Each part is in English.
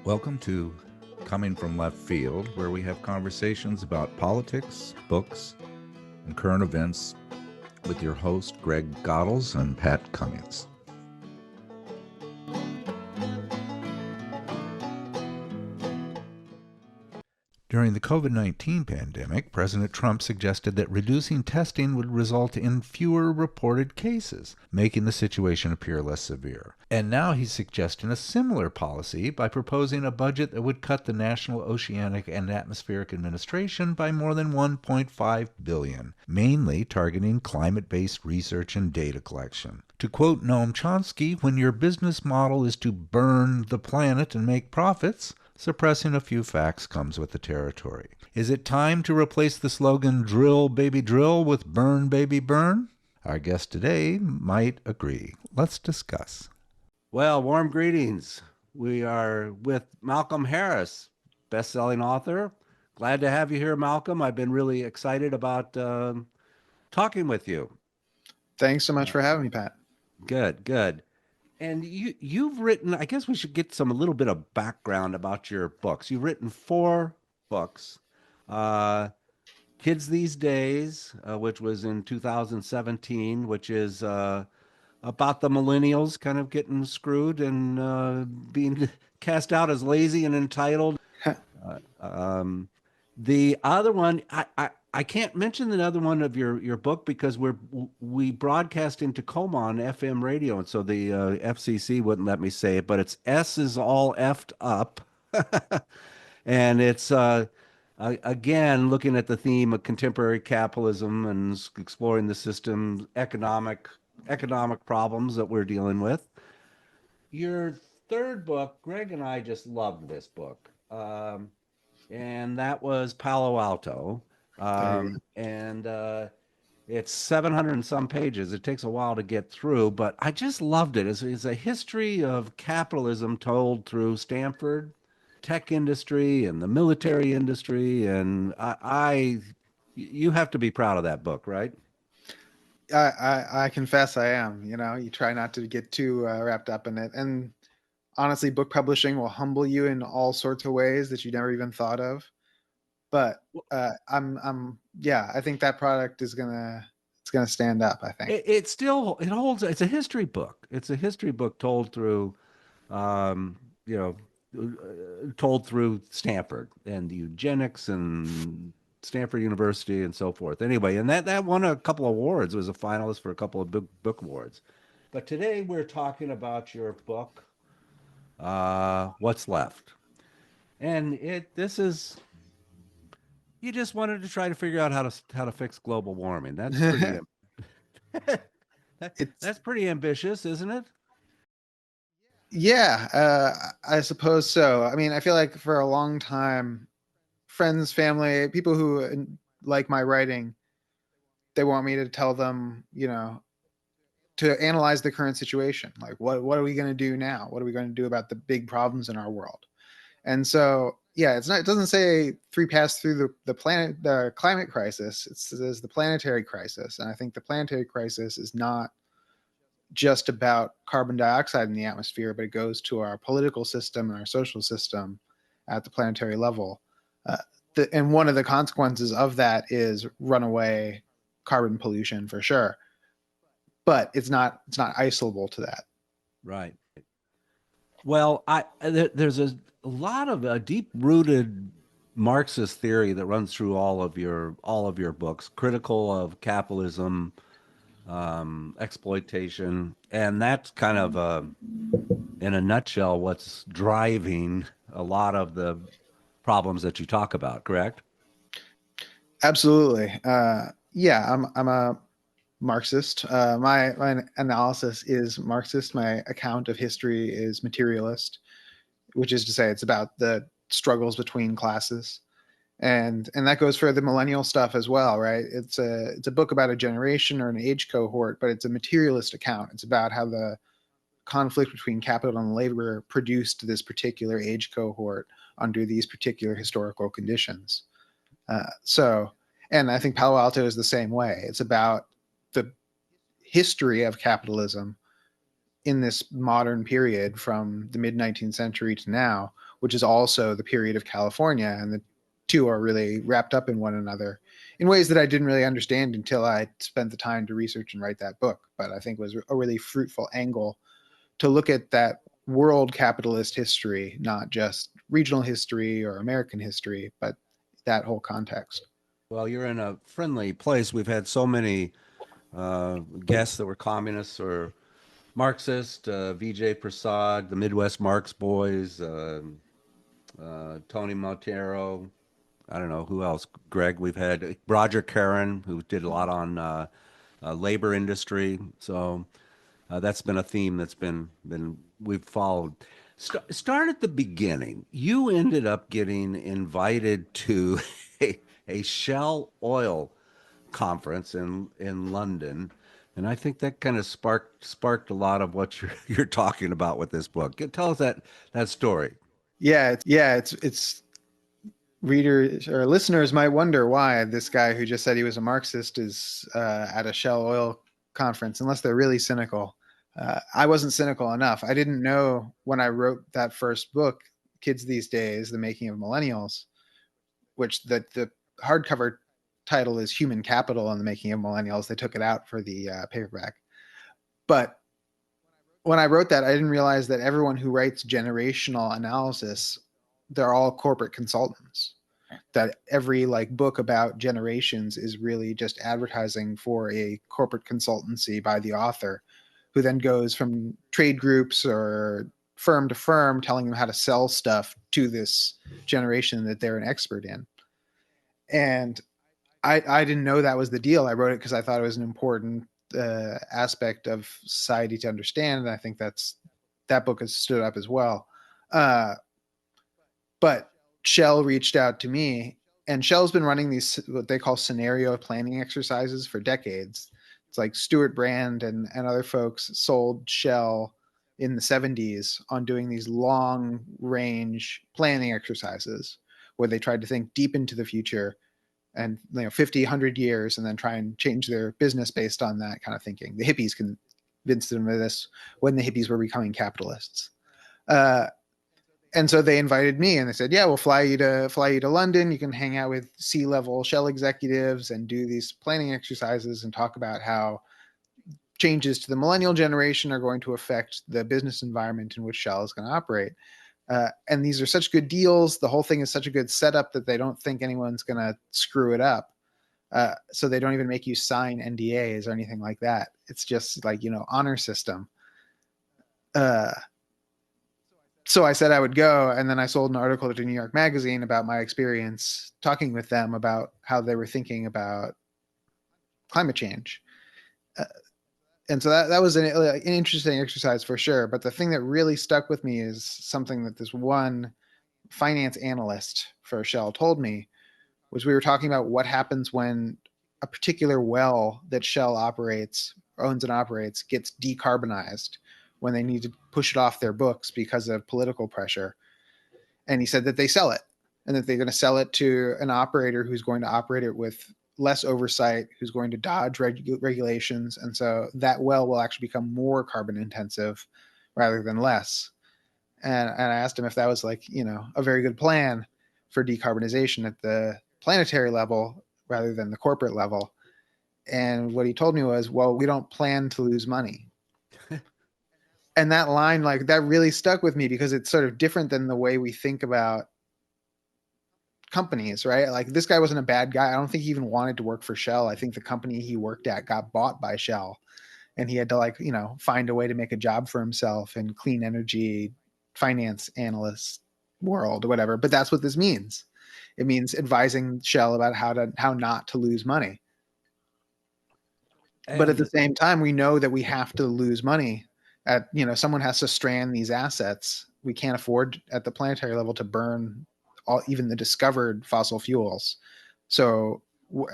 Welcome to Coming from Left Field, where we have conversations about politics, books, and current events with your host, Greg Goddles and Pat Cummings. During the COVID-19 pandemic, President Trump suggested that reducing testing would result in fewer reported cases, making the situation appear less severe. And now he's suggesting a similar policy by proposing a budget that would cut the National Oceanic and Atmospheric Administration by more than $1.5 billion, mainly targeting climate-based research and data collection. To quote Noam Chomsky, when your business model is to burn the planet and make profits, suppressing a few facts comes with the territory. Is it time to replace the slogan "Drill, baby, drill" with "Burn, baby, burn"? Our guest today might agree. Let's discuss. Well, warm greetings. We are with Malcolm Harris, best-selling author. Glad to have you here, Malcolm. I've been really excited about talking with you. Thanks so much for having me, Pat. Good, good. And you've written, I guess we should get a little bit of background about your books. You've written 4 books. Kids These Days, which was in 2017, which is about the millennials kind of getting screwed and being cast out as lazy and entitled. The other one, I can't mention the other one of your book because we broadcast into Tacoma on FM radio, and so the FCC wouldn't let me say it, but it's S is all effed up, and it's again looking at the theme of contemporary capitalism and exploring the system economic problems that we're dealing with. Your third book, Greg and I just loved this book. And that was Palo Alto. And it's 700 and some pages. It takes a while to get through, but I just loved it. It's a history of capitalism told through Stanford, tech industry, and the military industry. And you have to be proud of that book, right? I confess I am. You try not to get too wrapped up in it. And honestly, book publishing will humble you in all sorts of ways that you never even thought of. But I think that product is gonna stand up. I think it holds. It's a history book. It's a history book told through, told through Stanford and the eugenics and Stanford University and so forth. Anyway, and that won a couple of awards. It was a finalist for a couple of book awards. But today we're talking about your book, What's Left. And this is, you just wanted to try to figure out how to fix global warming. That's pretty that's pretty ambitious, isn't it? Yeah, I suppose so. I mean, I feel like for a long time, friends, family, people who like my writing, they want me to tell them, to analyze the current situation. Like, what are we going to do now? What are we going to do about the big problems in our world? And so, yeah, it doesn't say 3 paths through the climate crisis. It says the planetary crisis. And I think the planetary crisis is not just about carbon dioxide in the atmosphere, but it goes to our political system and our social system at the planetary level. And one of the consequences of that is runaway carbon pollution for sure. But it's not isolable to that. Right. Well, there's a lot of deep-rooted Marxist theory that runs through all of your books, critical of capitalism, exploitation, and that's kind of in a nutshell what's driving a lot of the problems that you talk about. Correct? Absolutely. I'm a Marxist. My analysis is Marxist. My account of history is materialist, which is to say it's about the struggles between classes. And that goes for the millennial stuff as well, right? It's a book about a generation or an age cohort, but it's a materialist account. It's about how the conflict between capital and labor produced this particular age cohort under these particular historical conditions. And I think Palo Alto is the same way. It's about the history of capitalism in this modern period from the mid 19th century to now, which is also the period of California, and the two are really wrapped up in one another in ways that I didn't really understand until I spent the time to research and write that book. But I think it was a really fruitful angle to look at that world capitalist history, not just regional history or American history, but that whole context. Well, you're in a friendly place. We've had so many guests that were communists or Marxist, Vijay Prasad, the Midwest Marx Boys, Tony Montero. I don't know who else. Greg, we've had Roger Caron, who did a lot on labor industry. So that's been a theme that's been we've followed. Start at the beginning. You ended up getting invited to a Shell Oil conference in London, and I think that kind of sparked a lot of what you're talking about with this book. Tell us that story. It's readers or listeners might wonder why this guy who just said he was a Marxist is at a Shell Oil conference, unless they're really cynical. I wasn't cynical enough. I didn't know when I wrote that first book, Kids These Days, The Making of Millennials, which the hardcover title is Human Capital and the Making of Millennials. They took it out for the paperback. But when I wrote that, I didn't realize that everyone who writes generational analysis, they're all corporate consultants. That every book about generations is really just advertising for a corporate consultancy by the author, who then goes from trade groups or firm to firm telling them how to sell stuff to this generation that they're an expert in. And I didn't know that was the deal. I wrote it because I thought it was an important aspect of society to understand. And I think that book has stood up as well. But Shell reached out to me, and Shell's been running these, what they call scenario planning exercises, for decades. It's like Stuart Brand and other folks sold Shell in the 70s on doing these long range planning exercises where they tried to think deep into the future and 50, 100 years, and then try and change their business based on that kind of thinking. The hippies convinced them of this when the hippies were becoming capitalists. And so they invited me, and they said, yeah, we'll fly you to London. You can hang out with C-level Shell executives and do these planning exercises and talk about how changes to the millennial generation are going to affect the business environment in which Shell is going to operate. And these are such good deals. The whole thing is such a good setup that they don't think anyone's going to screw it up. So they don't even make you sign NDAs or anything like that. It's just honor system. So I said I would go, and then I sold an article to New York Magazine about my experience talking with them about how they were thinking about climate change. And so that was an interesting exercise for sure. But the thing that really stuck with me is something that this one finance analyst for Shell told me, was we were talking about what happens when a particular well that Shell owns and operates gets decarbonized, when they need to push it off their books because of political pressure. And he said that they sell it, and that they're going to sell it to an operator who's going to operate it with less oversight, who's going to dodge regulations. And so that well will actually become more carbon intensive rather than less. And I asked him if that was a very good plan for decarbonization at the planetary level rather than the corporate level. And what he told me was, well, we don't plan to lose money. And that line, that really stuck with me, because it's sort of different than the way we think about companies, right? This guy wasn't a bad guy. I don't think he even wanted to work for Shell. I think the company he worked at got bought by Shell, and he had to find a way to make a job for himself in clean energy finance analyst world or whatever. But that's what this means. It means advising Shell about how not to lose money. But at the same time, we know that we have to lose money. Someone has to strand these assets. We can't afford at the planetary level to burn even the discovered fossil fuels. So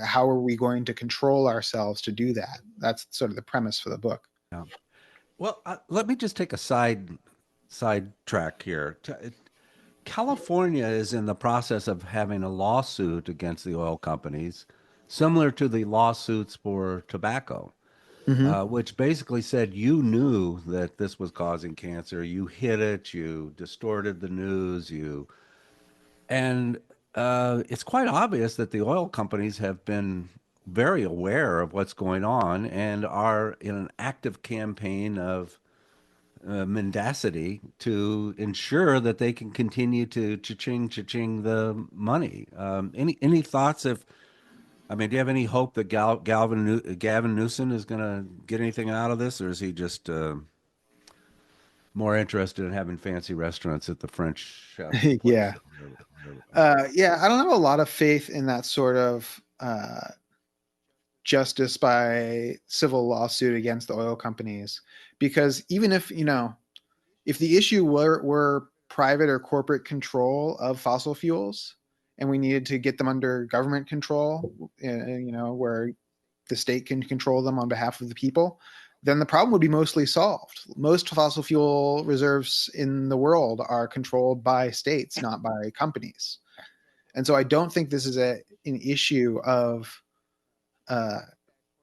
how are we going to control ourselves to do that? That's sort of the premise for the book. Yeah. Well, let me just take a side track here. California is in the process of having a lawsuit against the oil companies, similar to the lawsuits for tobacco. which basically said you knew that this was causing cancer, you hid it, you distorted the news, and it's quite obvious that the oil companies have been very aware of what's going on and are in an active campaign of mendacity to ensure that they can continue to cha-ching the money. Any thoughts? If I mean, do you have any hope that Gavin Newsom is going to get anything out of this, or is he just more interested in having fancy restaurants at the French chef's place? Yeah. Yeah, I don't have a lot of faith in that sort of justice by civil lawsuit against the oil companies, because even if, if the issue were private or corporate control of fossil fuels and we needed to get them under government control, where the state can control them on behalf of the people, then the problem would be mostly solved. Most fossil fuel reserves in the world are controlled by states, not by companies. And so I don't think this is an issue of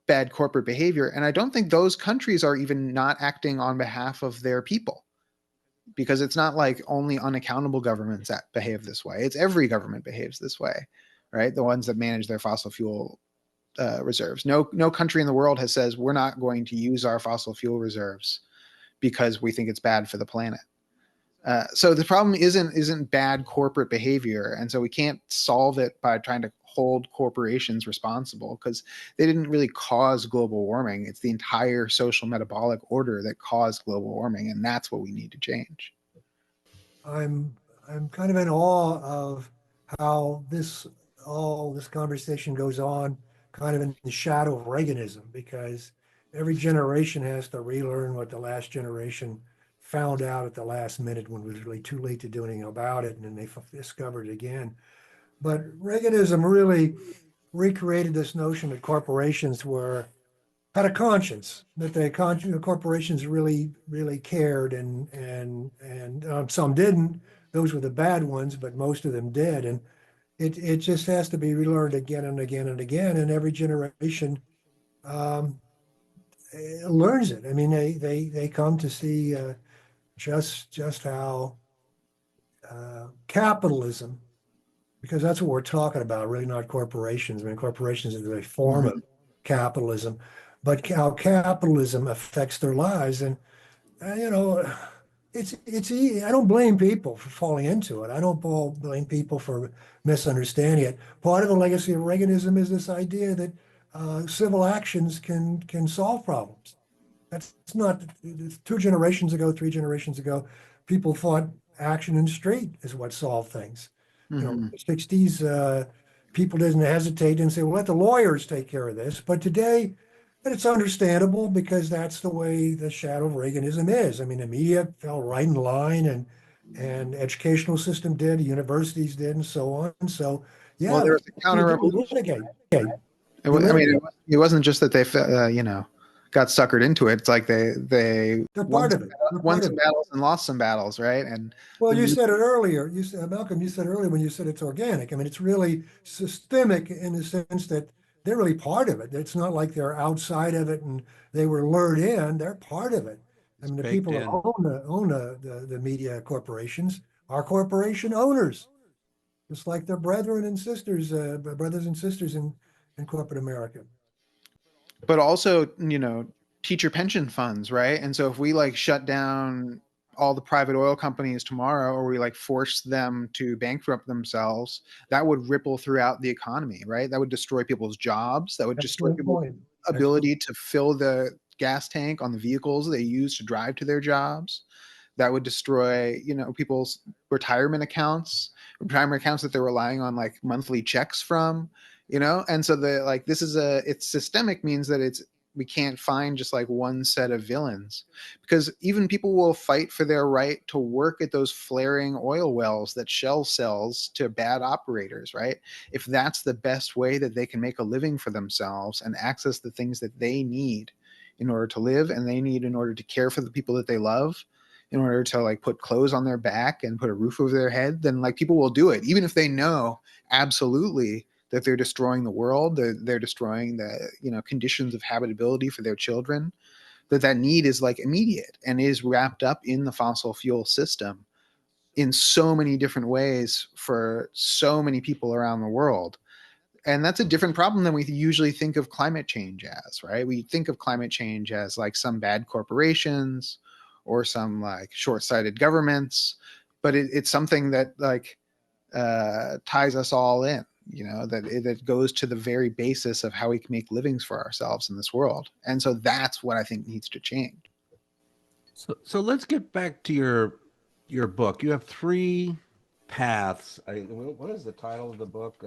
bad corporate behavior. And I don't think those countries are even not acting on behalf of their people, because it's not like only unaccountable governments that behave this way. It's every government behaves this way, right? The ones that manage their fossil fuel reserves. No country in the world has says we're not going to use our fossil fuel reserves because we think it's bad for the planet. So the problem isn't bad corporate behavior, and so we can't solve it by trying to hold corporations responsible, because they didn't really cause global warming. It's the entire social metabolic order that caused global warming, and that's what we need to change. I'm kind of in awe of how all this conversation goes on kind of in the shadow of Reaganism, because every generation has to relearn what the last generation found out at the last minute when it was really too late to do anything about it, and then they discovered it again. But Reaganism really recreated this notion that corporations had a conscience, that corporations really cared, and some didn't. Those were the bad ones, but most of them did, and it just has to be relearned again and again and again, and every generation learns it. I mean, they come to see just how capitalism, because that's what we're talking about, really not corporations. I mean, corporations is a form of capitalism, but how capitalism affects their lives. And, it's easy. I don't blame people for falling into it. I don't blame people for misunderstanding it. Part of the legacy of Reaganism is this idea that civil actions can solve problems. That's not 2 generations ago, 3 generations ago, people thought action in the street is what solved things. In the 60s, people didn't hesitate and say, well, let the lawyers take care of this. But today, it's understandable, because that's the way the shadow of Reaganism is. I mean, the media fell right in line, and educational system did, universities did, and so on. So, yeah. Well, there was a counter-revolution. I mean, it wasn't just that they, got suckered into it. It's like they're part of it. Won some battles and lost some battles, right? And well, you said it earlier. You said, Malcolm, you said earlier when you said it's organic. I mean, it's really systemic in the sense that they're really part of it. It's not like they're outside of it and they were lured in. They're part of it. I mean, the people that own the media corporations are corporation owners, just like their brothers and sisters in corporate America. But also, teacher pension funds, right? And so if we shut down all the private oil companies tomorrow, or we force them to bankrupt themselves, that would ripple throughout the economy, right? That would destroy people's jobs. That would destroy people's ability to fill the gas tank on the vehicles they use to drive to their jobs. That would destroy, people's retirement accounts that they're relying on monthly checks from. And so this is it's systemic, means that we can't find just one set of villains, because even people will fight for their right to work at those flaring oil wells that Shell sells to bad operators, right? If that's the best way that they can make a living for themselves and access the things that they need in order to live, and they need in order to care for the people that they love, in order to put clothes on their back and put a roof over their head, then people will do it, even if they know absolutely that they're destroying the world, they're destroying the, you know, conditions of habitability for their children, that need is like immediate and is wrapped up in the fossil fuel system in so many different ways for so many people around the world. And that's a different problem than we usually think of climate change as, right? We think of climate change as like some bad corporations or some like short-sighted governments, but it's something that like ties us all in, you know, that goes to the very basis of how we can make livings for ourselves in this world. And so that's what I think needs to change. So let's get back to your book. You have three paths. What is the title of the book?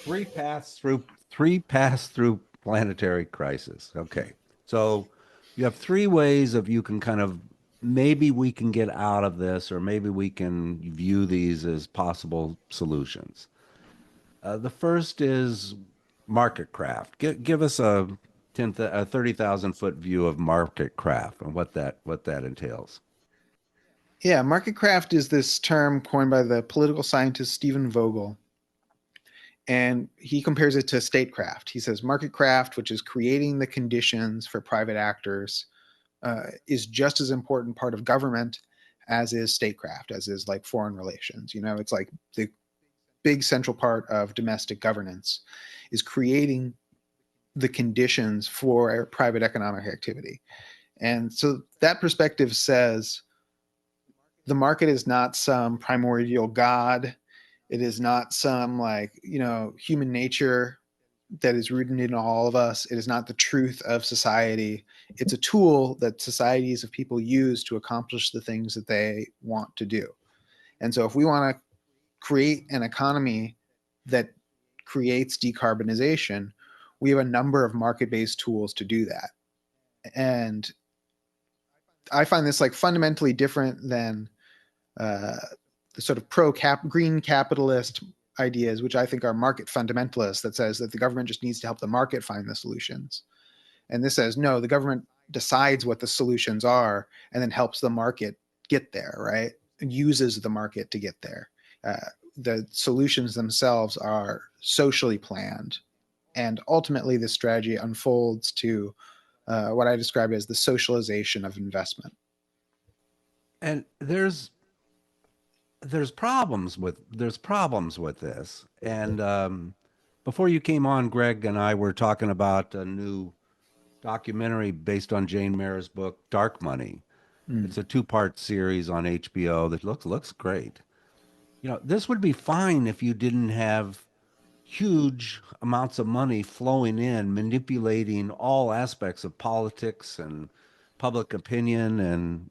Three paths through planetary crisis. Okay. So you have three ways of you can kind of maybe we can get out of this, or maybe we can view these as possible solutions. The first is market craft. Give us a 30,000 foot view of market craft and what that entails. Yeah, market craft is this term coined by the political scientist Stephen Vogel. And he compares it to statecraft. He says market craft, which is creating the conditions for private actors, is just as important part of government as is statecraft, as is like foreign relations. You know, it's like the big central part of domestic governance is creating the conditions for private economic activity. And so that perspective says the market is not some primordial god. It is not some like, you know, human nature that is rooted in all of us. It is not the truth of society. It's a tool that societies of people use to accomplish the things that they want to do. And so if we want to create an economy that creates decarbonization, we have a number of market-based tools to do that. And I find this like fundamentally different than the sort of green capitalist ideas, which I think are market fundamentalists, that says that the government just needs to help the market find the solutions. And this says, no, the government decides what the solutions are and then helps the market get there, right? And uses the market to get there. The solutions themselves are socially planned. And ultimately, this strategy unfolds to what I describe as the socialization of investment. And there's problems with this. And before you came on, Greg and I were talking about a new documentary based on Jane Mayer's book, Dark Money. It's a 2-part series on HBO that looks great. You know, this would be fine if you didn't have huge amounts of money flowing in, manipulating all aspects of politics and public opinion and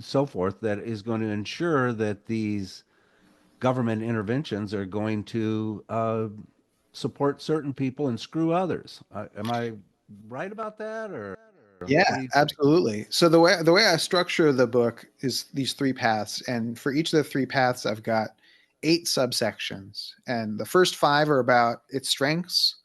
so forth, that is going to ensure that these government interventions are going to support certain people and screw others. Am I right about that? Or yeah, absolutely. So the way I structure the book is these 3 paths, and for each of the 3 paths, I've got 8 subsections, and the first 5 are about its strengths,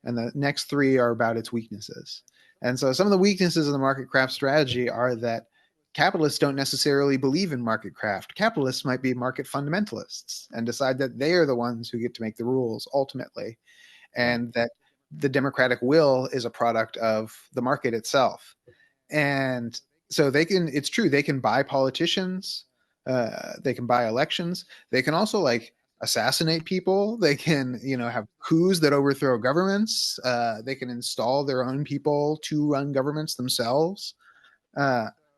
and the next 3 are about its weaknesses. And so some of the weaknesses of the market craft strategy are that capitalists don't necessarily believe in market craft. Capitalists might be market fundamentalists and decide that they are the ones who get to make the rules ultimately, and that the democratic will is a product of the market itself. And so it's true, they can buy politicians, they can buy elections, they can also like assassinate people, they can, you know, have coups that overthrow governments, they can install their own people to run governments themselves.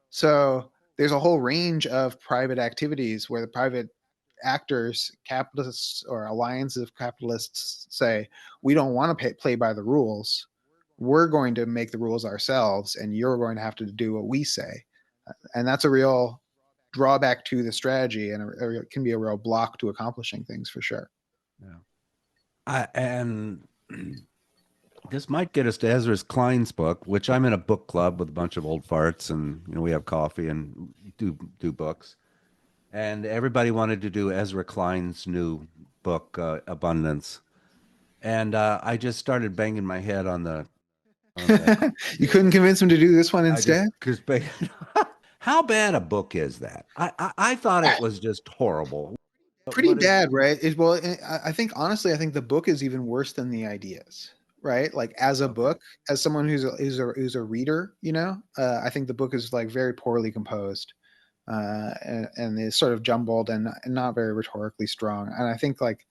So there's a whole range of private activities where the private actors, capitalists or alliances of capitalists say, we don't want to play by the rules. We're going to make the rules ourselves, and you're going to have to do what we say. And that's a real drawback to the strategy, and it can be a real block to accomplishing things for sure. Yeah. And this might get us to Ezra Klein's book, which I'm in a book club with a bunch of old farts, and you know, we have coffee and do books. And everybody wanted to do Ezra Klein's new book, Abundance. And I just started banging my head on the. You couldn't convince him to do this one instead? How bad a book is that? I thought it was just horrible. pretty what is bad, right? I think honestly, I think the book is even worse than the ideas, right? Like as a okay. book, as someone who's a reader, I think the book is like very poorly composed, and is sort of jumbled and not very rhetorically strong. And I think like,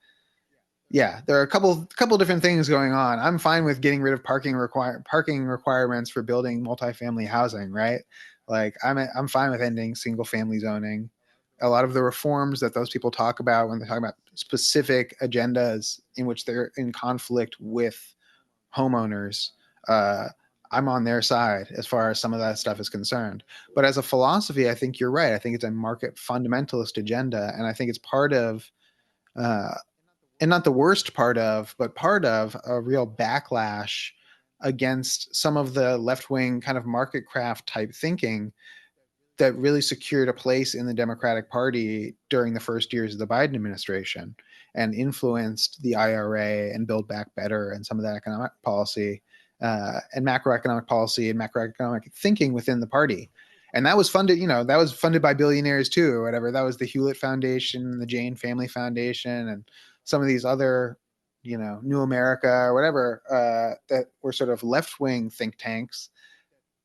yeah, there are a couple different things going on. I'm fine with getting rid of parking requirements for building multifamily housing, right? Like I'm fine with ending single family zoning. A lot of the reforms that those people talk about when they talk about specific agendas in which they're in conflict with homeowners, uh, I'm on their side as far as some of that stuff is concerned. But as a philosophy, I think you're right. I think it's a market fundamentalist agenda, and I think it's part of uh, and not the worst part of, but part of a real backlash against some of the left wing kind of market craft type thinking that really secured a place in the Democratic Party during the first years of the Biden administration and influenced the IRA and Build Back Better and some of that economic policy, and macroeconomic policy and macroeconomic thinking within the party. And that was funded, that was funded by billionaires too, or whatever. That was the Hewlett Foundation, the Jane Family Foundation, and some of these other, New America or whatever, that were sort of left wing think tanks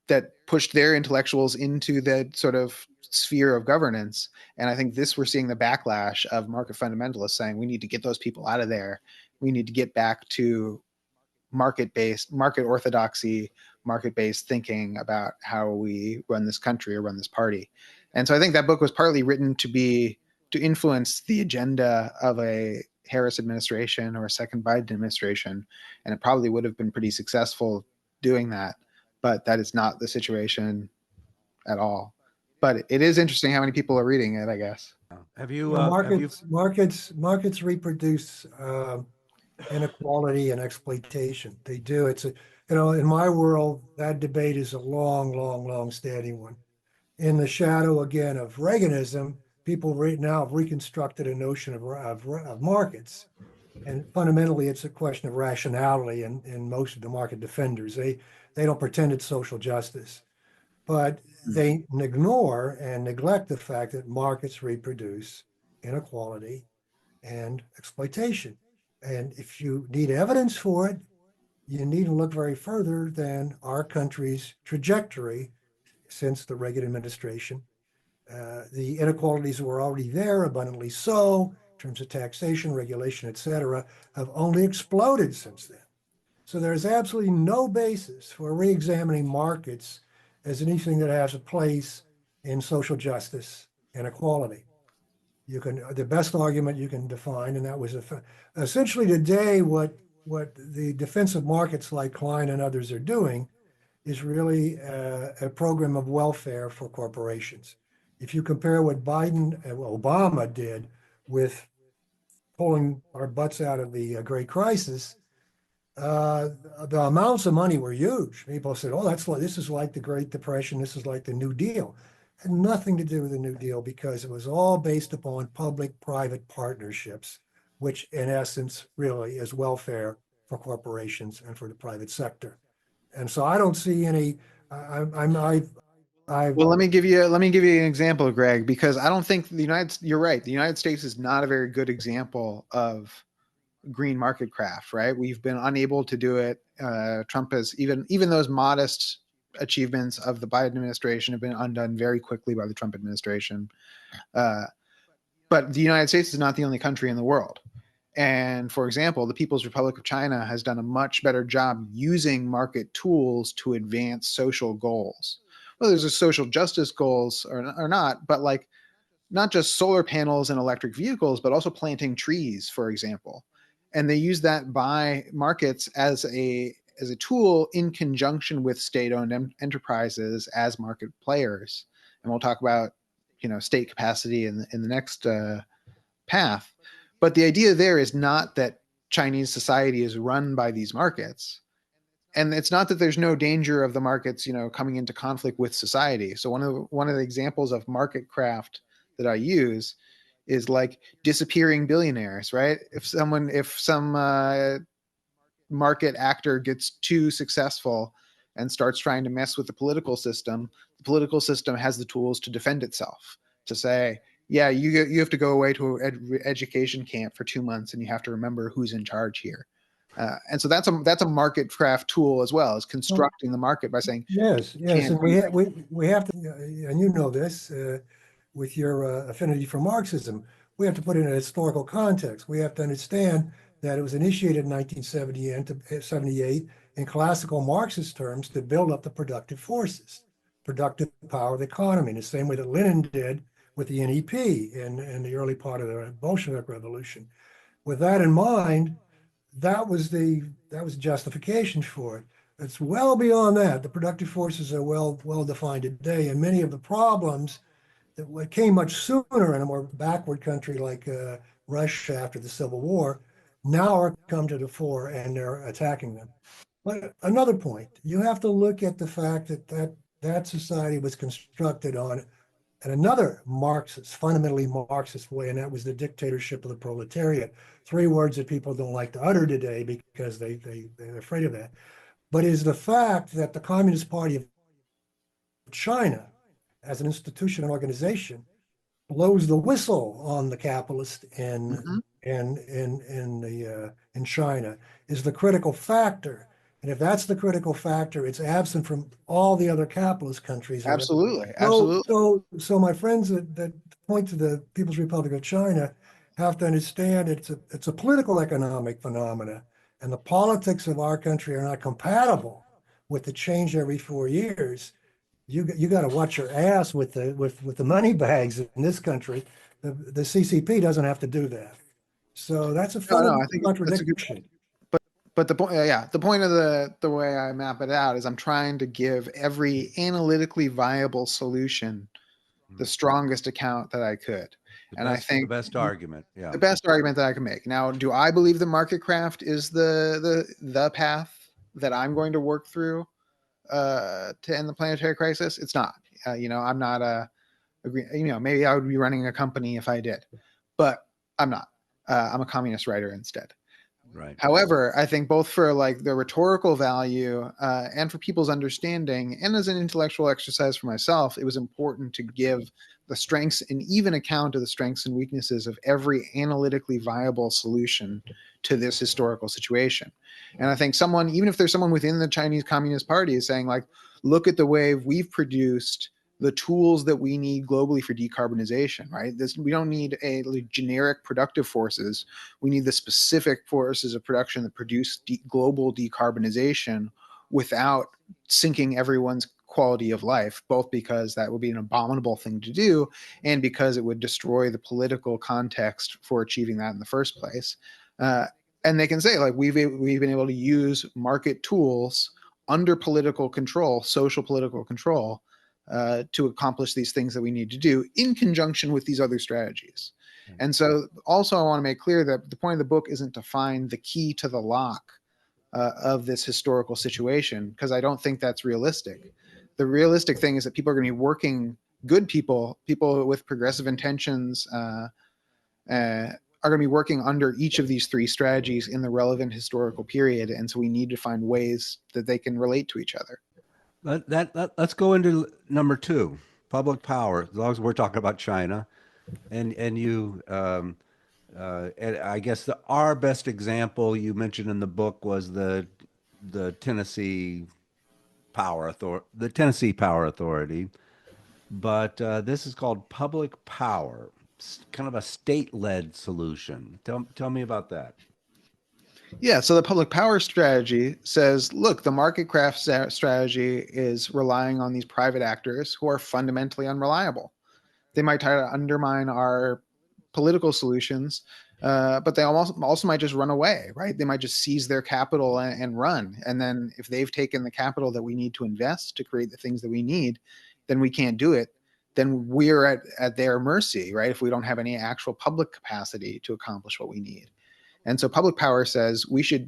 that pushed their intellectuals into the sort of sphere of governance. And I think this, we're seeing the backlash of market fundamentalists saying we need to get those people out of there. We need to get back to market orthodoxy, market-based thinking about how we run this country or run this party. And so I think that book was partly written to influence the agenda of a Harris administration or a second Biden administration. And it probably would have been pretty successful doing that. But that is not the situation at all. But it is interesting how many people are reading it, I guess. Have You you know, have you markets reproduce inequality and exploitation. They do. In my world, that debate is a long standing one. In the shadow again of Reaganism, people now have reconstructed a notion of markets. And fundamentally, it's a question of rationality in most of the market defenders. They don't pretend it's social justice, but they ignore and neglect the fact that markets reproduce inequality and exploitation. And if you need evidence for it, you need to look very further than our country's trajectory since the Reagan administration. The inequalities were already there, abundantly so, in terms of taxation, regulation, et cetera, have only exploded since then. So there's absolutely no basis for re-examining markets as anything that has a place in social justice and equality. The best argument you can define, and that was essentially today what the defensive markets like Klein and others are doing is really a program of welfare for corporations. If you compare what Obama did with pulling our butts out of the Great Crisis, the amounts of money were huge. People said, "Oh, this is like the Great Depression. This is like the New Deal." It had nothing to do with the New Deal because it was all based upon public-private partnerships, which in essence really is welfare for corporations and for the private sector. And so I don't see any. Well, let me give you an example, Greg, because I don't think you're right. The United States is not a very good example of green market craft, right? We've been unable to do it. Trump has even those modest achievements of the Biden administration have been undone very quickly by the Trump administration. But the United States is not the only country in the world. And for example, the People's Republic of China has done a much better job using market tools to advance social goals. Well, there's a social justice goals or not, but like not just solar panels and electric vehicles, but also planting trees, for example. And they use that by markets as a tool in conjunction with state-owned enterprises as market players. And we'll talk about state capacity in the next path. But the idea there is not that Chinese society is run by these markets. And it's not that there's no danger of the markets, coming into conflict with society. So one of the examples of market craft that I use is like disappearing billionaires, right? If some market actor gets too successful and starts trying to mess with the political system has the tools to defend itself, to say, yeah, you have to go away to an education camp for 2 months, and you have to remember who's in charge here. And so that's a market craft tool as well, as constructing the market by saying Yes, yes, can't and we have to, and you know this with your affinity for Marxism, we have to put it in a historical context. We have to understand that it was initiated in 1970 and to 78 in classical Marxist terms to build up the productive forces, productive power of the economy, in the same way that Lenin did with the NEP in the early part of the Bolshevik Revolution. With that in mind, that was justification for it. It's well beyond that. The productive forces are well defined today, and many of the problems that came much sooner in a more backward country like Russia after the Civil War now are come to the fore, and they're attacking them. But another point, you have to look at the fact that society was constructed on and another Marxist, fundamentally Marxist way, and that was the dictatorship of the proletariat. Three words that people don't like to utter today because they're afraid of that. But is the fact that the Communist Party of China, as an institution and organization, blows the whistle on the capitalist Mhm. in China, is the critical factor. And if that's the critical factor, it's absent from all the other capitalist countries. Absolutely, So, absolutely. so my friends that point to the People's Republic of China have to understand it's a political economic phenomena, and the politics of our country are not compatible with the change every 4 years. You got to watch your ass with the money bags in this country. The CCP doesn't have to do that. So that's a No, I fundamental think that's a good point. contradiction. But the point, yeah, the point of the way I map it out is I'm trying to give every analytically viable solution the strongest account that I could. And I The think best argument. Yeah. the best argument that I can make. Now, do I believe the market craft is the path that I'm going to work through to end the planetary crisis? It's not. I'm not maybe I would be running a company if I did, but I'm not. I'm a communist writer instead. Right. However, I think both for like the rhetorical value and for people's understanding, and as an intellectual exercise for myself, it was important to give the strengths and even account of the strengths and weaknesses of every analytically viable solution to this historical situation. And I think someone, even if there's someone within the Chinese Communist Party, is saying like, look at the way we've produced the tools that we need globally for decarbonization, right? We don't need generic productive forces. We need the specific forces of production that produce global decarbonization without sinking everyone's quality of life, both because that would be an abominable thing to do and because it would destroy the political context for achieving that in the first place. And they can say, like, we've been able to use market tools under political control, social political control, to accomplish these things that we need to do in conjunction with these other strategies. And so also I want to make clear that the point of the book isn't to find the key to the lock of this historical situation, because I don't think that's realistic. The realistic thing is that people are going to be working, good people with progressive intentions, are going to be working under each of these three strategies in the relevant historical period. And so we need to find ways that they can relate to each other. Let's go into number two, public power. As long as we're talking about China, and you, and I guess our best example you mentioned in the book was the Tennessee the Tennessee Power Authority, but this is called public power, kind of a state-led solution. Tell me about that. Yeah, so the public power strategy says, look, the market craft strategy is relying on these private actors who are fundamentally unreliable. They might try to undermine our political solutions, but they also might just run away, right? They might just seize their capital and run. And then if they've taken the capital that we need to invest to create the things that we need, then we can't do it. Then we're at their mercy, right? If we don't have any actual public capacity to accomplish what we need. And so public power says we should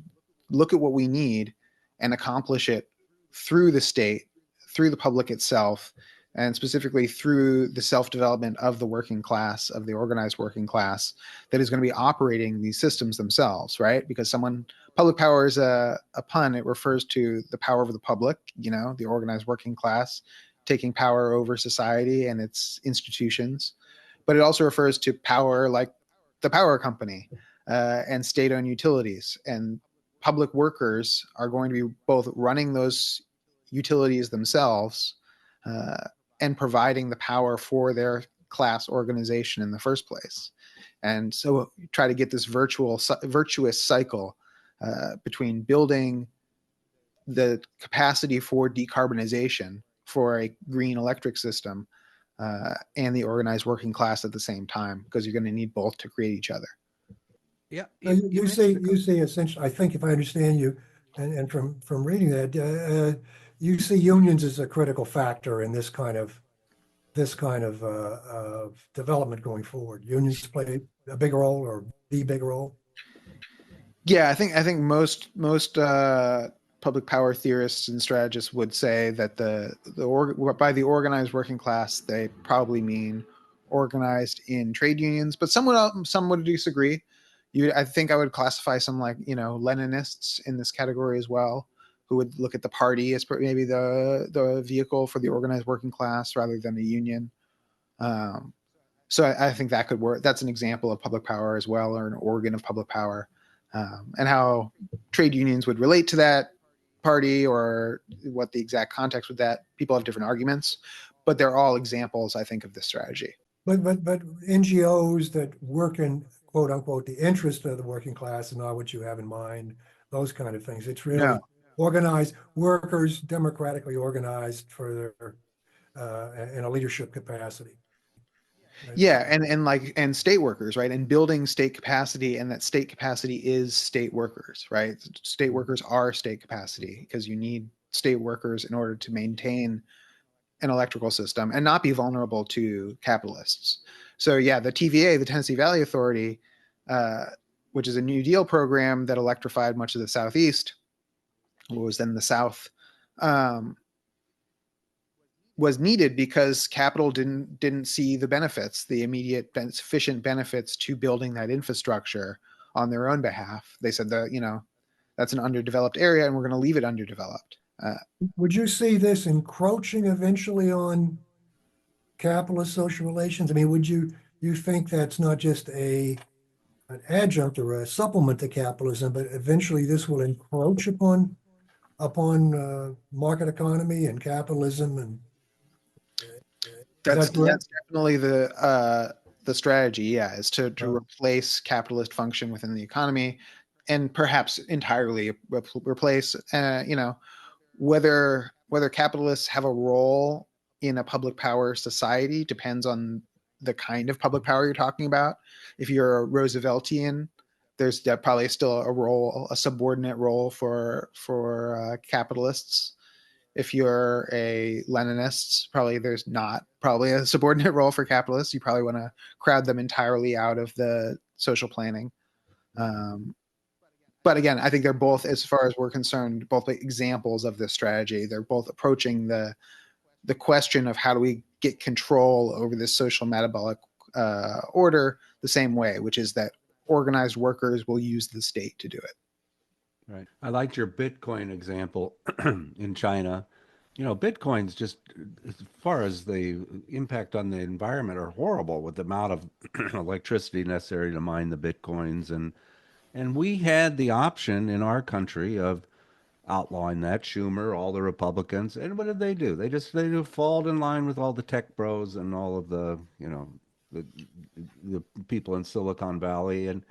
look at what we need and accomplish it through the state, through the public itself, and specifically through the self-development of the working class, of the organized working class that is going to be operating these systems themselves, right? Because public power is a pun. It refers to the power of the public, the organized working class taking power over society and its institutions. but it also refers to power, like the power company and state-owned utilities. And public workers are going to be both running those utilities themselves and providing the power for their class organization in the first place. And so try to get this virtuous cycle between building the capacity for decarbonization for a green electric system and the organized working class at the same time, because you're going to need both to create each other. Yeah, You say essentially, I think if I understand you, and from reading that, you see unions as a critical factor in this kind of development going forward. Unions play a big role, or the big role. Yeah, I think most public power theorists and strategists would say that by the organized working class, they probably mean organized in trade unions, but some would disagree. I think I would classify some, like, Leninists in this category as well, who would look at the party as maybe the vehicle for the organized working class rather than a union. So I think that could work. That's an example of public power as well, or an organ of public power, and how trade unions would relate to that party, or what the exact context with that. People have different arguments, but they're all examples, I think, of this strategy. But NGOs that work in, quote unquote, the interest of the working class, and not what you have in mind, those kind of things. It's really organized workers, democratically organized for their in a leadership capacity. Yeah, and state workers, right? And building state capacity, and that state capacity is state workers, right? State workers are state capacity, because you need state workers in order to maintain an electrical system and not be vulnerable to capitalists. So yeah, the TVA, the Tennessee Valley Authority, which is a New Deal program that electrified much of the Southeast, what was then the South, was needed because capital didn't see the benefits, the immediate sufficient benefits to building that infrastructure on their own behalf. They said that, that's an underdeveloped area and we're going to leave it underdeveloped. Would you see this encroaching eventually on capitalist social relations? I mean, would you think that's not just an adjunct or a supplement to capitalism, but eventually this will encroach upon market economy and capitalism? And that's definitely the strategy. Yeah, is to replace capitalist function within the economy, and perhaps entirely replace. Whether capitalists have a role in a public power society depends on the kind of public power you're talking about. If you're a Rooseveltian, there's probably still a subordinate role for capitalists. If you're a Leninist, there's not a subordinate role for capitalists. You probably want to crowd them entirely out of the social planning. But again, I think they're both, as far as we're concerned, both examples of this strategy. They're both approaching the question of how do we get control over this social metabolic order the same way, which is that organized workers will use the state to do it. Right. I liked your Bitcoin example in China. Bitcoins, just as far as the impact on the environment, are horrible with the amount of electricity necessary to mine the Bitcoins. And we had the option in our country of outlawing that. Schumer, all the Republicans, and what did they do? They fall in line with all the tech bros and all of the people in Silicon Valley, and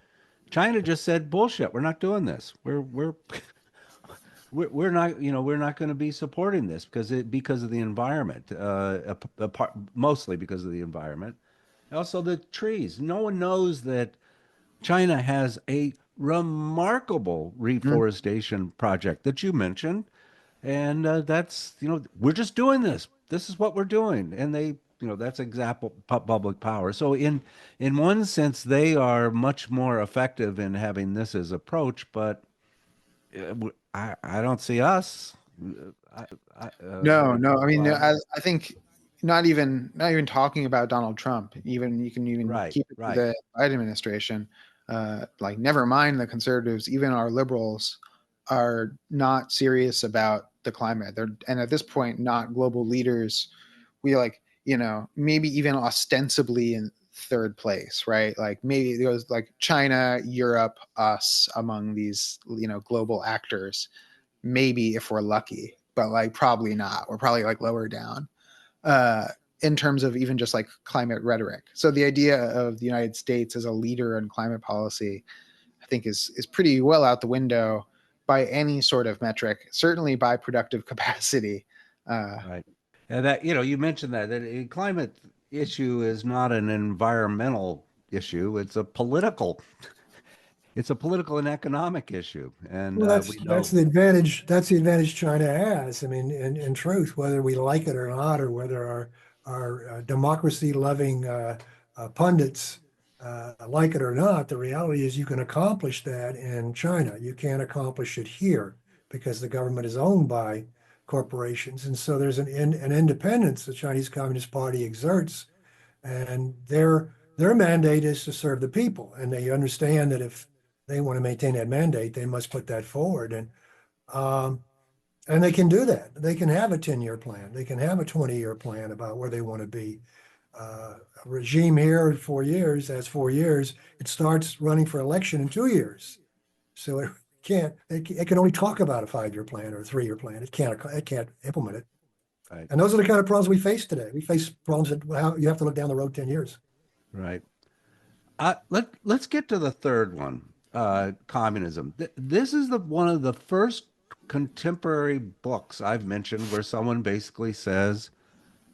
China just said, bullshit, we're not doing this. We're not, we're not going to be supporting this because of the environment, mostly because of the environment. Also the trees. No one knows that China has a remarkable reforestation project that you mentioned. And that's, we're just doing this. This is what we're doing. And they, that's example public power. So in one sense, they are much more effective in having this as approach, but I don't see us. No. I mean, I think not even talking about Donald Trump. You can even keep it to the Biden administration. Never mind the conservatives. Even our liberals are not serious about the climate. And at this point, not global leaders. We maybe even ostensibly third place, right? Like maybe it goes like China, Europe, us among these, global actors, maybe if we're lucky, but like probably not. We're probably like lower down in terms of even just like climate rhetoric. So the idea of the United States as a leader in climate policy, I think is pretty well out the window by any sort of metric, certainly by productive capacity. Right. And that, you mentioned that a climate issue is not an environmental issue. It's a political and economic issue. And Well, we know, that's the advantage. That's the advantage China has. I mean, in truth, whether we like it or not, or whether our democracy-loving pundits like it or not, the reality is you can accomplish that in China. You can't accomplish it here because the government is owned by corporations, and so there's an independence the Chinese Communist Party exerts, and their mandate is to serve the people, and they understand that if they want to maintain that mandate, they must put that forward. Um, and they can do that. They can have a 10-year plan. They can have a 20-year plan about where they want to be. A regime here in 4 years, that's 4 years. It starts running for election in 2 years. So it can only talk about a 5-year plan or a 3-year plan. It can't implement it. right, And those are the kind of problems we face today. We face problems that you have to look down the road 10 years. right. Let's get to the third one, communism. This is one of the first contemporary books I've mentioned where someone basically says,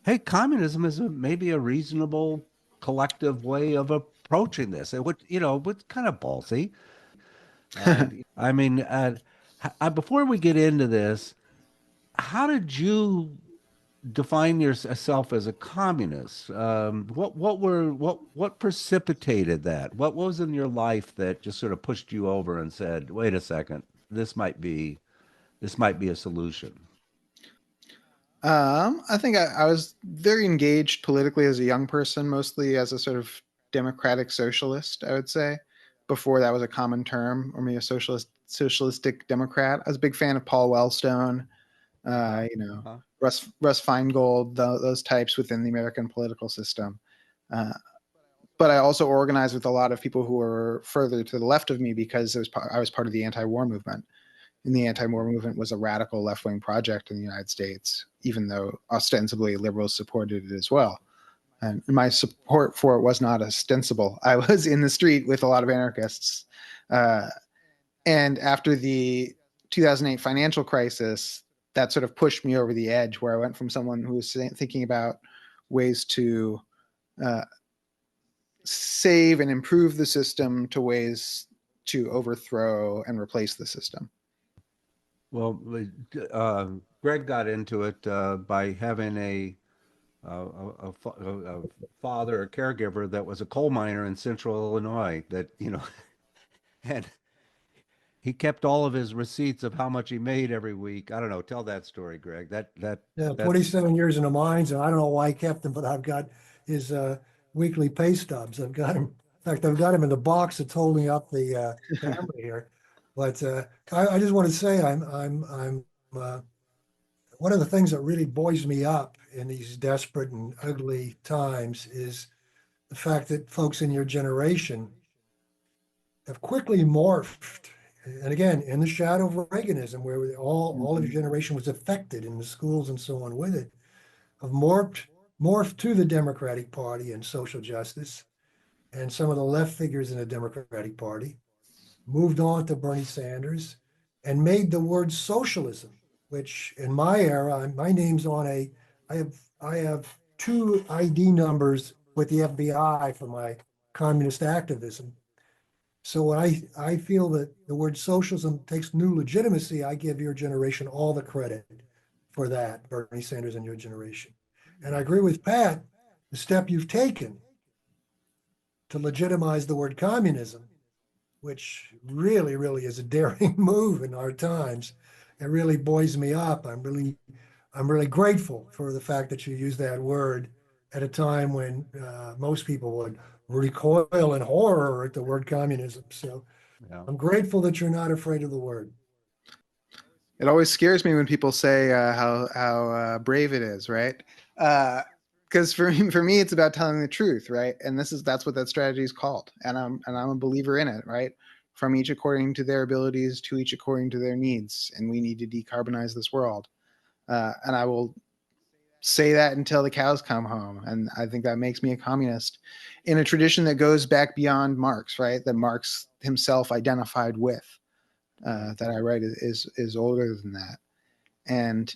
hey, communism is maybe a reasonable collective way of approaching this. It would, it's kind of ballsy. I mean, before we get into this, how did you define yourself as a communist? What precipitated that? What was in your life that just sort of pushed you over and said, "Wait a second, this might be a solution"? I think I was very engaged politically as a young person, mostly as a sort of democratic socialist, I would say. Before that was a common term, or maybe a socialistic democrat. I was a big fan of Paul Wellstone, Uh-huh. Russ Feingold, those types within the American political system. But I also organized with a lot of people who were further to the left of me because I was part of the anti-war movement. And the anti-war movement was a radical left-wing project in the United States, even though ostensibly liberals supported it as well. And my support for it was not ostensible. I was in the street with a lot of anarchists. And after the 2008 financial crisis, that sort of pushed me over the edge, where I went from someone who was thinking about ways to save and improve the system to ways to overthrow and replace the system. Well, Greg got into it by having a father, a caregiver that was a coal miner in Central Illinois. That and he kept all of his receipts of how much he made every week. I don't know. Tell that story, Greg. Yeah, 47 years in the mines, and I don't know why he kept them, but I've got his weekly pay stubs. I've got him. In fact, I've got him in the box that's holding up the camera here. But I just want to say I'm one of the things that really buoys me up in these desperate and ugly times is the fact that folks in your generation have quickly morphed. And again, in the shadow of Reaganism, where all of your generation was affected in the schools and so on with it, have morphed to the Democratic Party and social justice, and some of the left figures in the Democratic Party moved on to Bernie Sanders and made the word socialism, which in my era, my name's on I have 2 ID numbers with the FBI for my communist activism. So when I feel that the word socialism takes new legitimacy, I give your generation all the credit for that, Bernie Sanders and your generation. And I agree with Pat, the step you've taken to legitimize the word communism, which really, really is a daring move in our times. It really buoys me up. I'm really grateful for the fact that you use that word at a time when most people would recoil in horror at the word communism. So Yeah. I'm grateful that you're not afraid of the word. It always scares me when people say how brave it is, right? because for me it's about telling the truth, right? And that's what that strategy is called, and I'm a believer in it, right? From each according to their abilities, to each according to their needs, and we need to decarbonize this world. And I will say that until the cows come home, and I think that makes me a communist in a tradition that goes back beyond Marx, right? That Marx himself identified with. That I write is older than that, and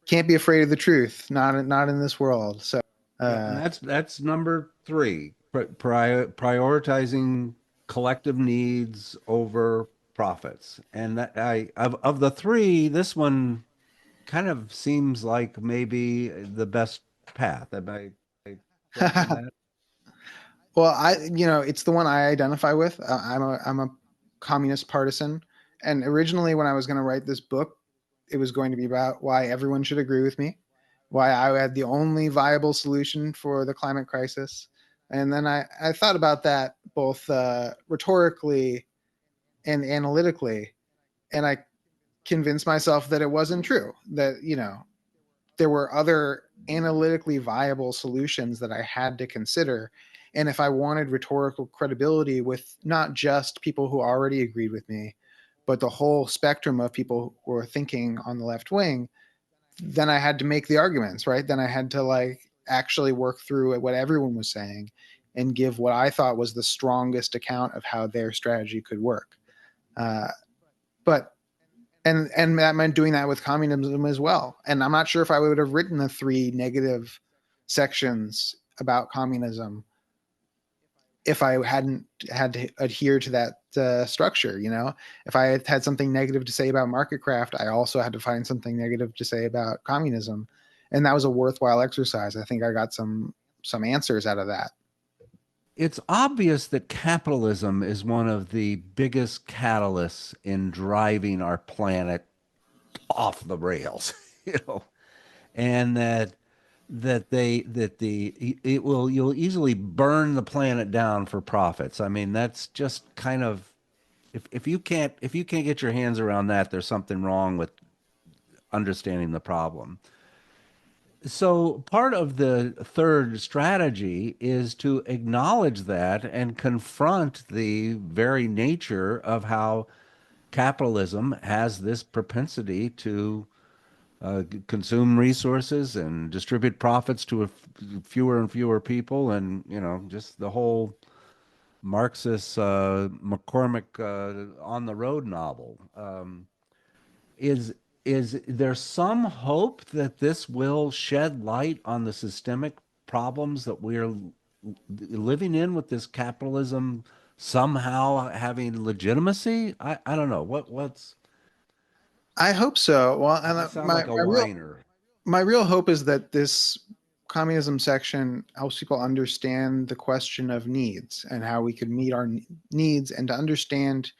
can't be afraid of the truth. Not in this world. So Yeah, and that's number three, prioritizing collective needs over profits. And that of the three, this one kind of seems like maybe the best path. Am I correct in that? well, it's the one I identify with. I'm a communist partisan, and originally when I was going to write this book, it was going to be about why everyone should agree with me, why I had the only viable solution for the climate crisis. And then I thought about that both rhetorically and analytically, and I convinced myself that it wasn't true, that, there were other analytically viable solutions that I had to consider. And if I wanted rhetorical credibility with not just people who already agreed with me, but the whole spectrum of people who were thinking on the left wing, then I had to make the arguments, right? Then I had to actually work through what everyone was saying and give what I thought was the strongest account of how their strategy could work. But and that meant doing that with communism as well. And I'm not sure if I would have written the 3 negative sections about communism if I hadn't had to adhere to that structure. If I had something negative to say about marketcraft, I also had to find something negative to say about communism, and that was a worthwhile exercise. I think I got some answers out of that. It's obvious that capitalism is one of the biggest catalysts in driving our planet off the rails, you know, and you'll easily burn the planet down for profits. I mean, that's just kind of if you can't get your hands around that, there's something wrong with understanding the problem. So part of the third strategy is to acknowledge that and confront the very nature of how capitalism has this propensity to consume resources and distribute profits to fewer and fewer people, and just the whole Marxist McCormick On the Road novel. Is is there some hope that this will shed light on the systemic problems that we're living in with this capitalism somehow having legitimacy? I don't know. What's I hope so. Well, and I sound like a whiner. my real hope is that this communism section helps people understand the question of needs and how we could meet our needs, and to understand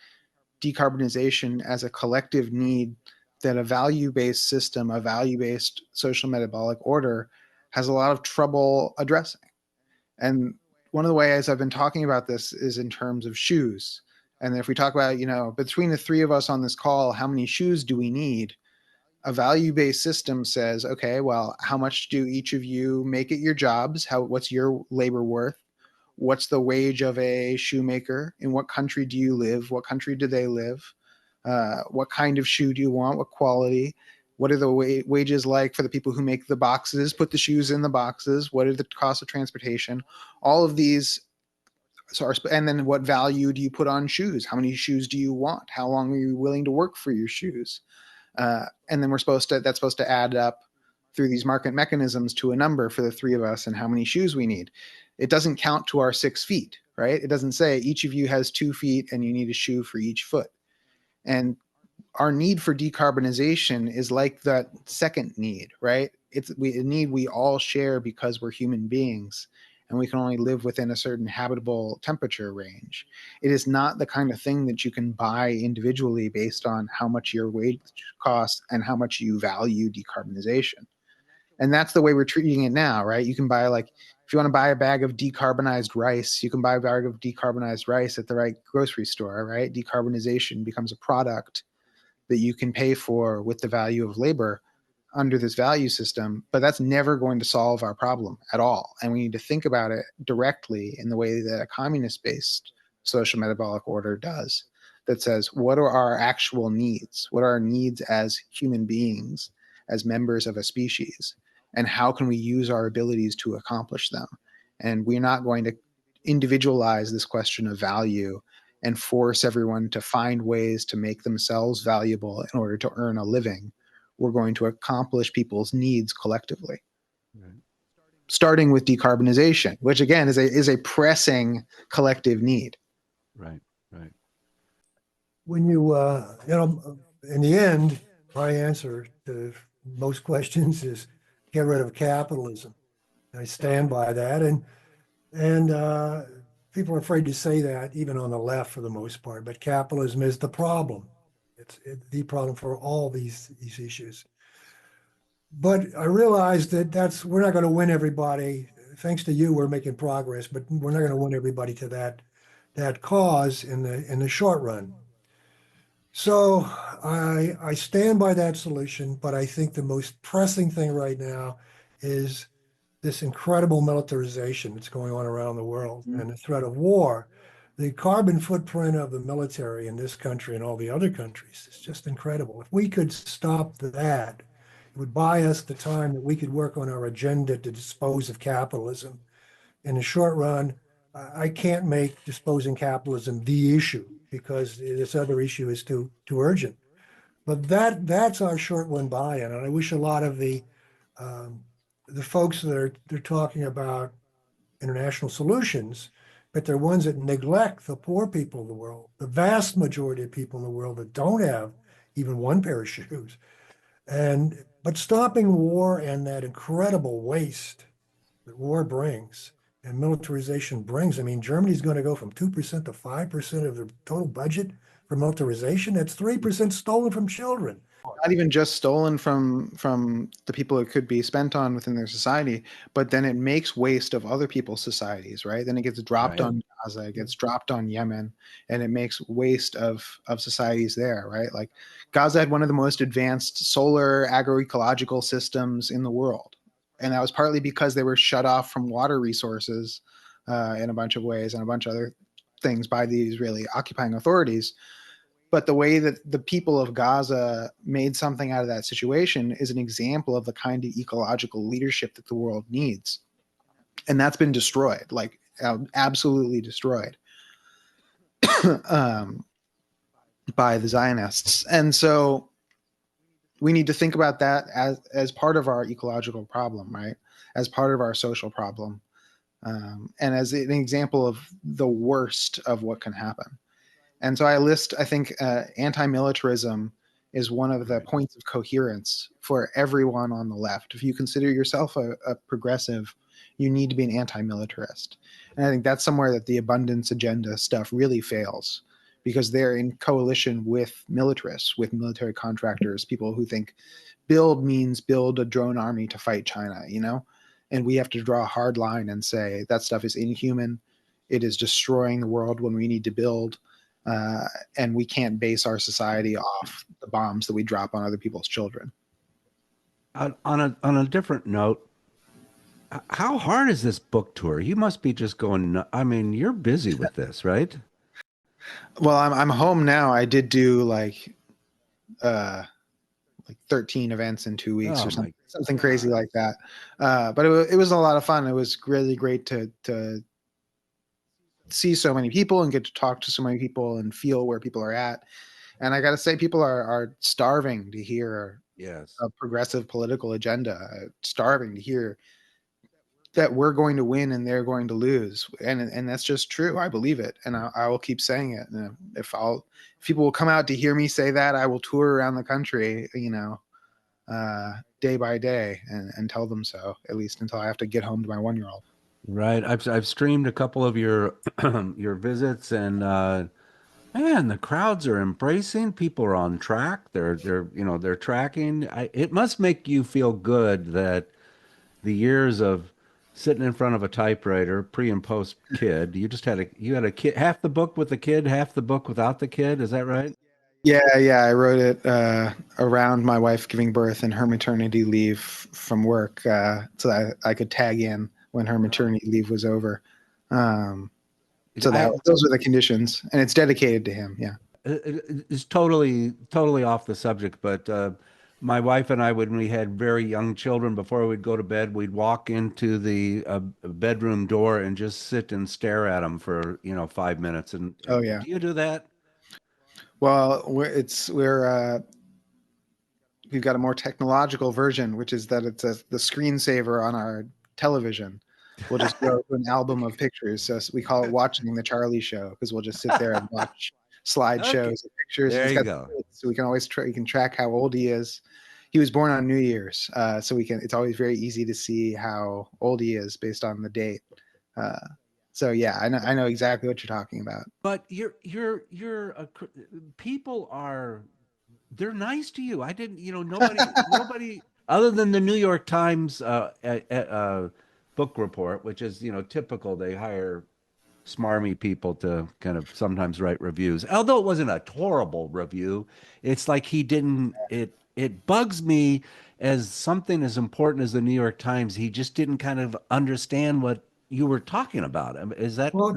decarbonization as a collective need that a value-based system, a value-based social metabolic order has a lot of trouble addressing. And one of the ways I've been talking about this is in terms of shoes. And if we talk about, between the three of us on this call, how many shoes do we need? A value-based system says, okay, well, how much do each of you make at your jobs? What's your labor worth? What's the wage of a shoemaker? In what country do you live? What country do they live? What kind of shoe do you want? What quality? What are the wages like for the people who make the boxes, put the shoes in the boxes? What are the costs of transportation? All of these. And then what value do you put on shoes? How many shoes do you want? How long are you willing to work for your shoes? And then that's supposed to add up through these market mechanisms to a number for the three of us and how many shoes we need. It doesn't count to our 6 feet, right? It doesn't say each of you has 2 feet and you need a shoe for each foot. And our need for decarbonization is like that second need, right? It's a need we all share because we're human beings and we can only live within a certain habitable temperature range. It is not the kind of thing that you can buy individually based on how much your wage costs and how much you value decarbonization. And that's the way we're treating it now, right? You can buy, if you want to buy a bag of decarbonized rice, you can buy a bag of decarbonized rice at the right grocery store, right? Decarbonization becomes a product that you can pay for with the value of labor. under this value system, but that's never going to solve our problem at all. And we need to think about it directly in the way that a communist-based social metabolic order does, that says, what are our actual needs? What are our needs as human beings, as members of a species? And how can we use our abilities to accomplish them? And we're not going to individualize this question of value and force everyone to find ways to make themselves valuable in order to earn a living. We're going to accomplish people's needs collectively. Right. Starting with decarbonization, which again is a pressing collective need. Right. Right. When you in the end, my answer to most questions is get rid of capitalism. I stand by that, and people are afraid to say that, even on the left for the most part. But capitalism is the problem. It's the problem for all these issues. But I realize that we're not going to win everybody. Thanks to you, we're making progress, but we're not going to win everybody to that cause in the short run. So I stand by that solution, but I think the most pressing thing right now is this incredible militarization that's going on around the world and the threat of war. The carbon footprint of the military in this country and all the other countries is just incredible. If we could stop that, it would buy us the time that we could work on our agenda to dispose of capitalism. In the short run, I can't make disposing capitalism the issue because this other issue is too urgent. But that's our short run buy-in, and I wish a lot of the folks that they're talking about international solutions, but they're ones that neglect the poor people of the world, the vast majority of people in the world that don't have even one pair of shoes. But stopping war and that incredible waste that war brings and militarization brings. I mean, Germany's going to go from 2% to 5% of their total budget for militarization. That's 3% stolen from children. Not even just stolen from the people it could be spent on within their society, but then it makes waste of other people's societies, right? Then it gets dropped on Gaza, it gets dropped on Yemen, and it makes waste of societies there, right? Like Gaza had one of the most advanced solar agroecological systems in the world. And that was partly because they were shut off from water resources in a bunch of ways and a bunch of other things by the Israeli occupying authorities. But the way that the people of Gaza made something out of that situation is an example of the kind of ecological leadership that the world needs. And that's been destroyed, like absolutely destroyed by the Zionists. And so we need to think about that as part of our ecological problem, right? As part of our social problem. And as an example of the worst of what can happen. And so I think anti-militarism is one of the points of coherence for everyone on the left. If you consider yourself a progressive, you need to be an anti-militarist. And I think that's somewhere that the abundance agenda stuff really fails, because they're in coalition with militarists, with military contractors, people who think build means build a drone army to fight China, you know? And we have to draw a hard line and say that stuff is inhuman. It is destroying the world when we need to build. And we can't base our society off the bombs that we drop on other people's children. On a different note, how hard is this book tour? You must be just going. I mean, you're busy with this, right? Well, I'm home now. I did do like 13 events in 2 weeks or something crazy like that. But it was a lot of fun. It was really great to see so many people and get to talk to so many people and feel where people are at. And I got to say, people are starving to hear a progressive political agenda, starving to hear that we're going to win and they're going to lose. And that's just true. I believe it. And I will keep saying it. And if people will come out to hear me say that, I will tour around the country, day by day and tell them so, at least until I have to get home to my 1-year-old. Right. I've streamed a couple of your your visits, and man, the crowds are embracing. People are on track. They're tracking. It must make you feel good that the years of sitting in front of a typewriter, pre and post kid, you had a kid, half the book with the kid, half the book without the kid. Is that right? Yeah, I wrote it around my wife giving birth and her maternity leave from work, so that I could tag in when her maternity leave was over. Um, so those are the conditions, and it's dedicated to him. Yeah. It's totally off the subject, but my wife and I, when we had very young children, before we'd go to bed, we'd walk into the bedroom door and just sit and stare at them for 5 minutes. And Oh yeah. do you do that? Well, we've got a more technological version, which is that it's the screensaver on our television. We'll just go to an album of pictures. So we call it watching the Charlie Show because we'll just sit there and watch slideshows Okay. of pictures. There He's you got go. so we can always we can track how old he is. He was born on New Year's, so we can. It's always very easy to see how old he is based on the date. Uh, so yeah, I know exactly what you're talking about. But people are they're nice to you. I didn't, nobody other than the New York Times book report, which is, typical. They hire smarmy people to kind of sometimes write reviews. Although it wasn't a horrible review, it's like he didn't. It bugs me as something as important as the New York Times. He just didn't kind of understand what you were talking about. Is that? Well,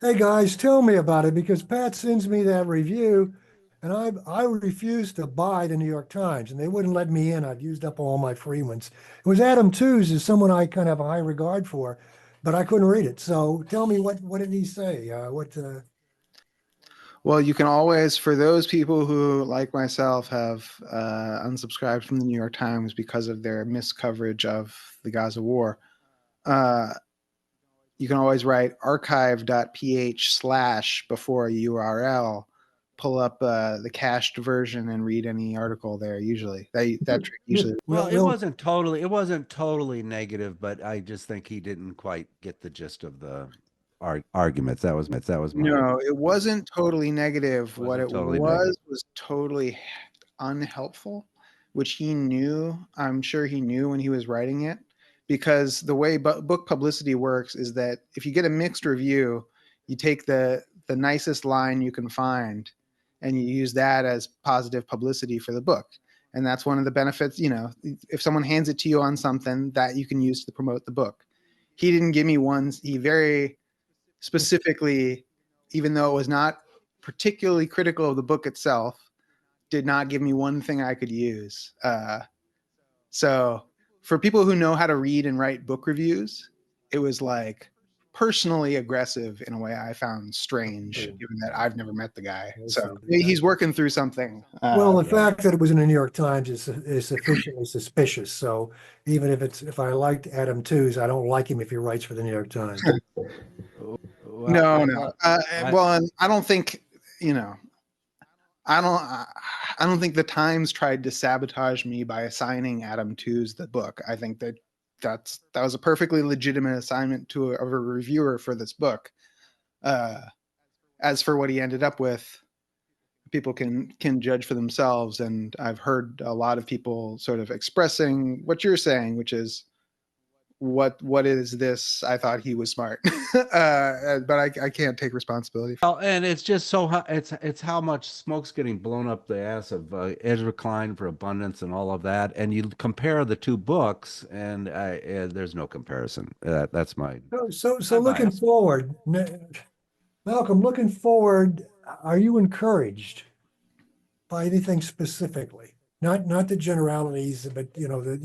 hey guys, tell me about it because Pat sends me that review, and I refused to buy the New York Times, and they wouldn't let me in. I'd used up all my free ones. It was Adam Tooze, is someone I kind of have a high regard for, but I couldn't read it. So tell me what did he say? Well, you can always, for those people who, like myself, have unsubscribed from the New York Times because of their miscoverage of the Gaza war, uh, you can always write archive.ph/ before a URL, pull up the cached version, and read any article there. Usually, that trick usually. Well, it wasn't totally negative, but I just think he didn't quite get the gist of the arguments. That was my No, it wasn't totally negative. What wasn't it totally negative. was totally unhelpful, which he knew. I'm sure he knew when he was writing it, because the way book publicity works is that if you get a mixed review, you take the nicest line you can find, and you use that as positive publicity for the book. And that's one of the benefits. If someone hands it to you on something that you can use to promote the book. He didn't give me one. He very specifically, even though it was not particularly critical of the book itself, did not give me one thing I could use. So for people who know how to read and write book reviews, it was like personally aggressive in a way I found strange, given that I've never met the guy. So he's working through something. Well, the fact that it was in the New York Times is sufficiently suspicious. So even if I liked Adam Tooze, I don't like him if he writes for the New York Times. No. I- Well, and I don't think I don't think the Times tried to sabotage me by assigning Adam Tooze the book. I think that was a perfectly legitimate assignment of a reviewer for this book. As for what he ended up with, people can judge for themselves. And I've heard a lot of people sort of expressing what you're saying, which is, what is this? I thought he was smart, but I can't take responsibility. Well, and it's just it's how much smoke's getting blown up the ass of Ezra Klein for Abundance and all of that, and you compare the two books, and there's no comparison. That's my So I'm looking biased. forward, Malcolm, looking forward, are you encouraged by anything specifically? Not the generalities, but that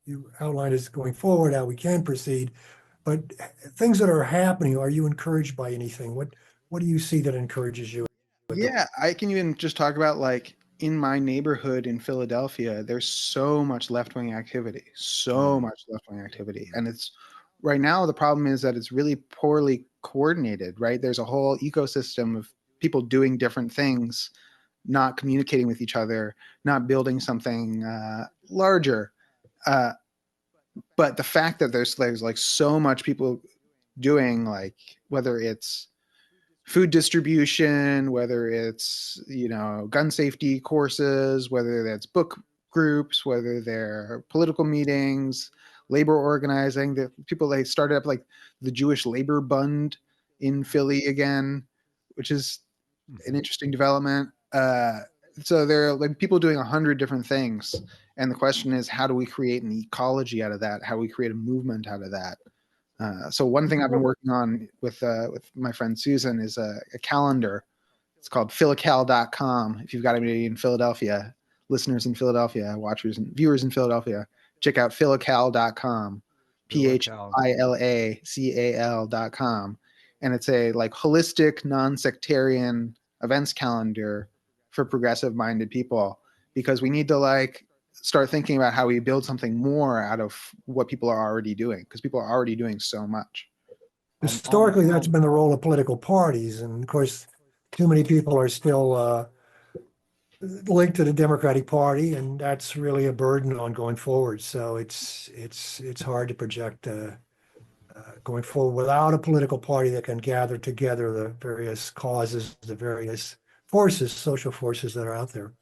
you outlined as going forward, how we can proceed, but things that are happening, are you encouraged by anything? What do you see that encourages you? Yeah, I can even just talk about, like, in my neighborhood in Philadelphia, there's so much left-wing activity, and it's right now the problem is that it's really poorly coordinated, right? There's a whole ecosystem of people doing different things, not communicating with each other, not building something larger. But the fact that there's like so much people doing, like, whether it's food distribution, whether it's gun safety courses, whether that's book groups, whether they're political meetings, labor organizing. The people, they started up like the Jewish Labor Bund in Philly again, which is an interesting development. so there are like people doing 100 different things, and the question is, how do we create an ecology out of that? How do we create a movement out of that? So one thing I've been working on with my friend Susan is a calendar. It's called philocal.com. If you've got anybody in Philadelphia, listeners in Philadelphia, watchers and viewers in Philadelphia, check out philocal.com, PHILACAL.com. And it's a like holistic, non-sectarian events calendar for progressive minded people, because we need to like start thinking about how we build something more out of what people are already doing, because people are already doing so much. Historically, that's been the role of political parties. And of course, too many people are still linked to the Democratic Party, and that's really a burden on going forward. So it's hard to project going forward without a political party that can gather together the various causes, the various forces, social forces that are out there.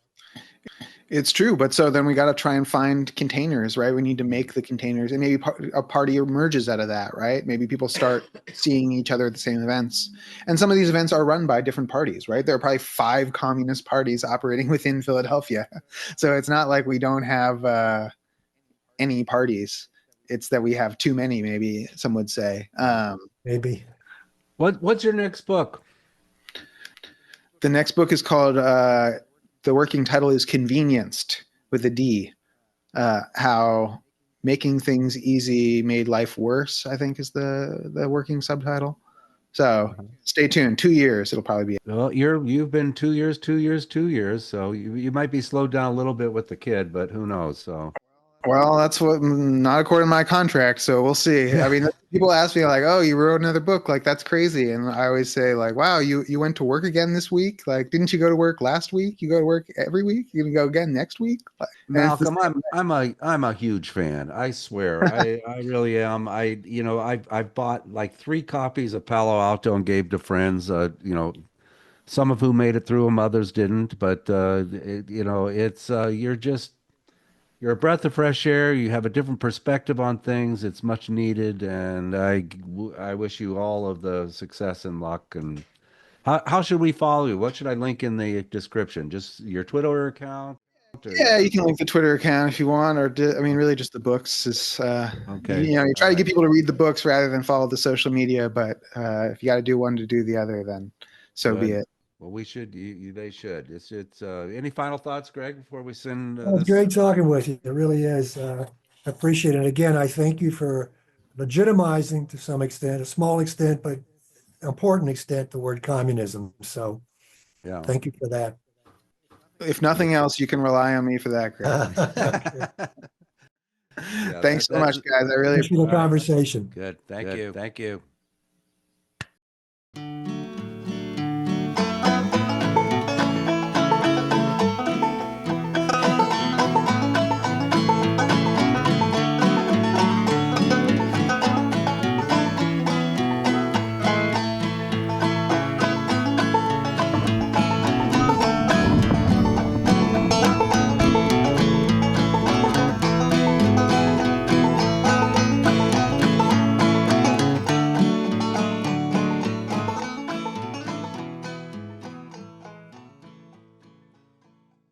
It's true, but so then we got to try and find containers, right? We need to make the containers, and maybe a party emerges out of that, right? Maybe people start seeing each other at the same events, and some of these events are run by different parties, right? There are probably 5 communist parties operating within Philadelphia, so it's not like we don't have any parties. It's that we have too many, maybe some would say. Maybe. What's your next book? The next book is called. The working title is Convenienced with a D. How making things easy made life worse, I think is the working subtitle. So stay tuned. 2 years, it'll probably be. Well, you've been 2 years, 2 years, 2 years. So you might be slowed down a little bit with the kid, but who knows? So. Well, that's what not according to my contract, so we'll see. I mean, people ask me like, "Oh, you wrote another book? Like that's crazy." And I always say like, "Wow, you went to work again this week? Like, didn't you go to work last week? You go to work every week? You gonna go again next week?" Malcolm, I'm a huge fan. I swear, I really am. I've bought like 3 copies of Palo Alto and gave to friends. Some of whom made it through them, others didn't. But it's you're a breath of fresh air. You have a different perspective on things. It's much needed, and I wish you all of the success and luck. And how should we follow you? What should I link in the description? Just your Twitter account? Yeah, you can link the Twitter account if you want, or really just the books is. Okay. You try to get people to read the books rather than follow the social media, but if you got to do one to do the other, then so be it. Well, we should. They should. It's. Any final thoughts, Greg, before we send? It's great talking with you. It really is. I appreciate it. Again, I thank you for legitimizing to some extent, a small extent, but important extent, the word communism. So yeah, thank you for that. If nothing else, you can rely on me for that, Greg. Thanks so much, guys. I really appreciate the conversation. Good. Thank you. Thank you.